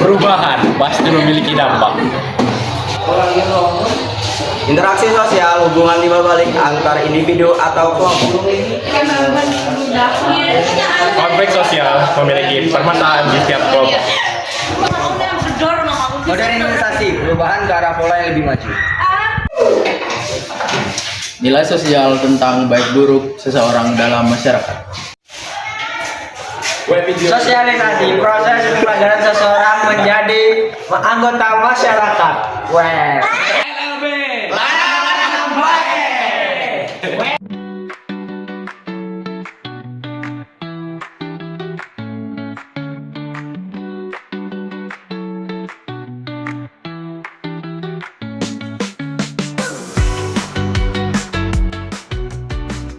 Perubahan pasti memiliki dampak. Interaksi sosial, hubungan timbal balik antar individu atau kelompok. Konflik sosial memiliki permasalahan di setiap kelompok. Modernisasi, perubahan ke arah pola yang lebih maju. Nilai sosial tentang baik buruk seseorang dalam masyarakat. Sosialisasi, proses pembelajaran seseorang menjadi anggota masyarakat.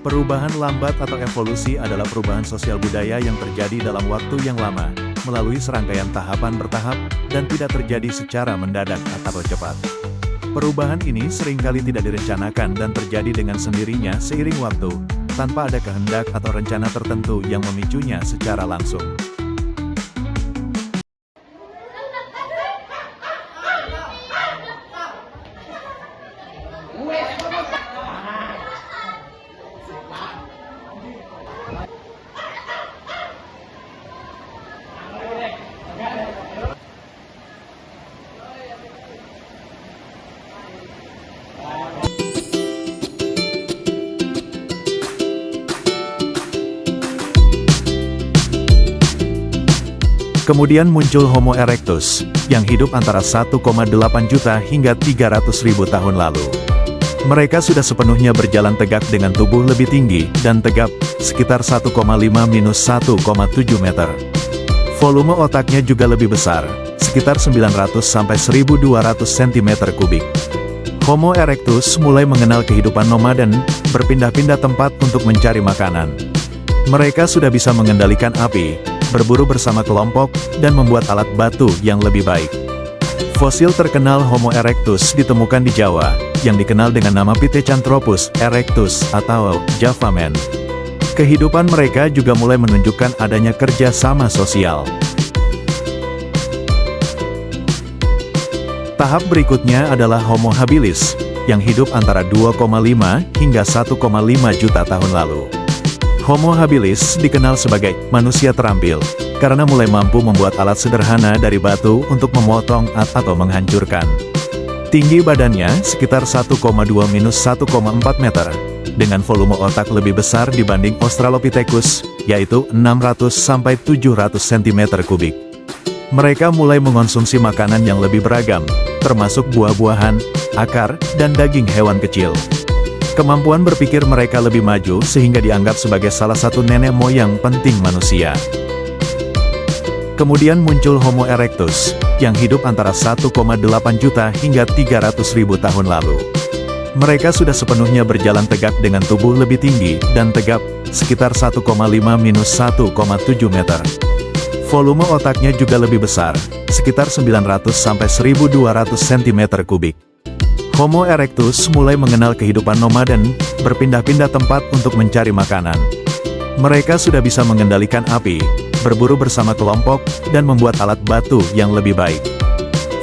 Perubahan lambat atau evolusi adalah perubahan sosial budaya yang terjadi dalam waktu yang lama, melalui serangkaian tahapan bertahap, dan tidak terjadi secara mendadak atau cepat. Perubahan ini seringkali tidak direncanakan dan terjadi dengan sendirinya seiring waktu, tanpa ada kehendak atau rencana tertentu yang memicunya secara langsung. Kemudian muncul Homo erectus, yang hidup antara 1,8 juta hingga 300.000 tahun lalu. Mereka sudah sepenuhnya berjalan tegak dengan tubuh lebih tinggi dan tegap, sekitar 1,5-1,7 meter. Volume otaknya juga lebih besar, sekitar 900-1200 cm kubik. Homo erectus mulai mengenal kehidupan nomaden, berpindah-pindah tempat untuk mencari makanan. Mereka sudah bisa mengendalikan api, berburu bersama kelompok, dan membuat alat batu yang lebih baik. Fosil terkenal Homo erectus ditemukan di Jawa, yang dikenal dengan nama Pithecanthropus erectus atau Java Man. Kehidupan mereka juga mulai menunjukkan adanya kerja sama sosial. Tahap berikutnya adalah Homo habilis, yang hidup antara 2,5 hingga 1,5 juta tahun lalu. Homo habilis dikenal sebagai manusia terampil, karena mulai mampu membuat alat sederhana dari batu untuk memotong atau menghancurkan. Tinggi badannya sekitar 1,2-1,4 meter, dengan volume otak lebih besar dibanding Australopithecus, yaitu 600-700 cm kubik. Mereka mulai mengonsumsi makanan yang lebih beragam, termasuk buah-buahan, akar, dan daging hewan kecil. Kemampuan berpikir mereka lebih maju sehingga dianggap sebagai salah satu nenek moyang penting manusia. Kemudian muncul Homo erectus, yang hidup antara 1,8 juta hingga 300.000 tahun lalu. Mereka sudah sepenuhnya berjalan tegak dengan tubuh lebih tinggi dan tegap, sekitar 1,5-1,7 meter. Volume otaknya juga lebih besar, sekitar 900-1200 cm kubik. Homo erectus mulai mengenal kehidupan nomaden, berpindah-pindah tempat untuk mencari makanan. Mereka sudah bisa mengendalikan api, berburu bersama kelompok, dan membuat alat batu yang lebih baik.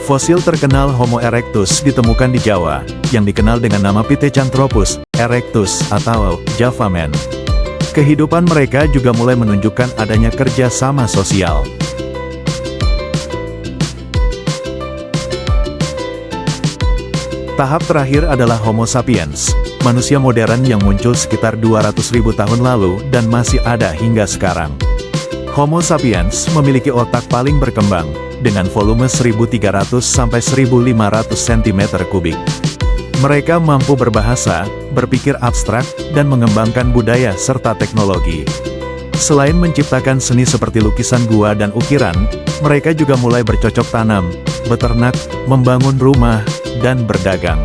Fosil terkenal Homo erectus ditemukan di Jawa, yang dikenal dengan nama Pithecanthropus erectus atau Java Man. Kehidupan mereka juga mulai menunjukkan adanya kerja sama sosial. Tahap terakhir adalah Homo sapiens, manusia modern yang muncul sekitar 200.000 tahun lalu dan masih ada hingga sekarang. Homo sapiens memiliki otak paling berkembang, dengan volume 1.300-1.500 cm kubik. Mereka mampu berbahasa, berpikir abstrak, dan mengembangkan budaya serta teknologi. Selain menciptakan seni seperti lukisan gua dan ukiran, mereka juga mulai bercocok tanam, beternak, membangun rumah, dan berdagang.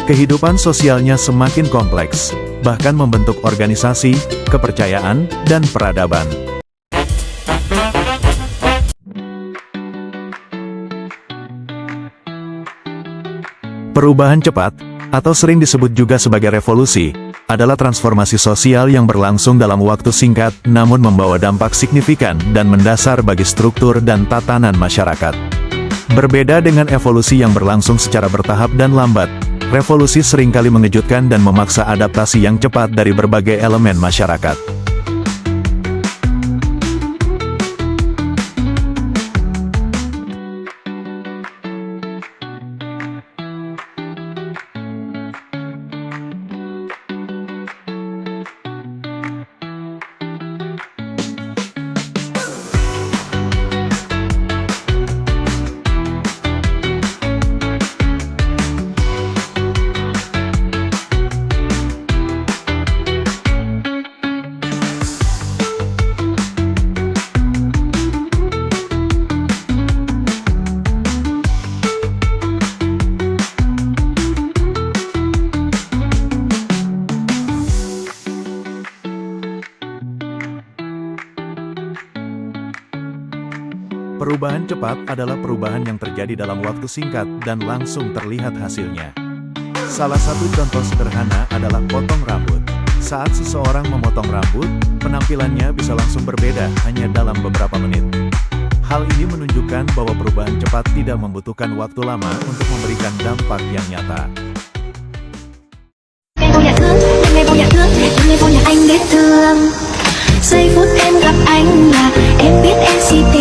Kehidupan sosialnya semakin kompleks, bahkan membentuk organisasi, kepercayaan, dan peradaban. Perubahan cepat, atau sering disebut juga sebagai revolusi, adalah transformasi sosial yang berlangsung dalam waktu singkat, namun membawa dampak signifikan dan mendasar bagi struktur dan tatanan masyarakat. Berbeda dengan evolusi yang berlangsung secara bertahap dan lambat, revolusi seringkali mengejutkan dan memaksa adaptasi yang cepat dari berbagai elemen masyarakat. Perubahan cepat adalah perubahan yang terjadi dalam waktu singkat dan langsung terlihat hasilnya. Salah satu contoh sederhana adalah potong rambut. Saat seseorang memotong rambut, penampilannya bisa langsung berbeda hanya dalam beberapa menit. Hal ini menunjukkan bahwa perubahan cepat tidak membutuhkan waktu lama untuk memberikan dampak yang nyata. Giây phút em gặp anh là em biết em si tình.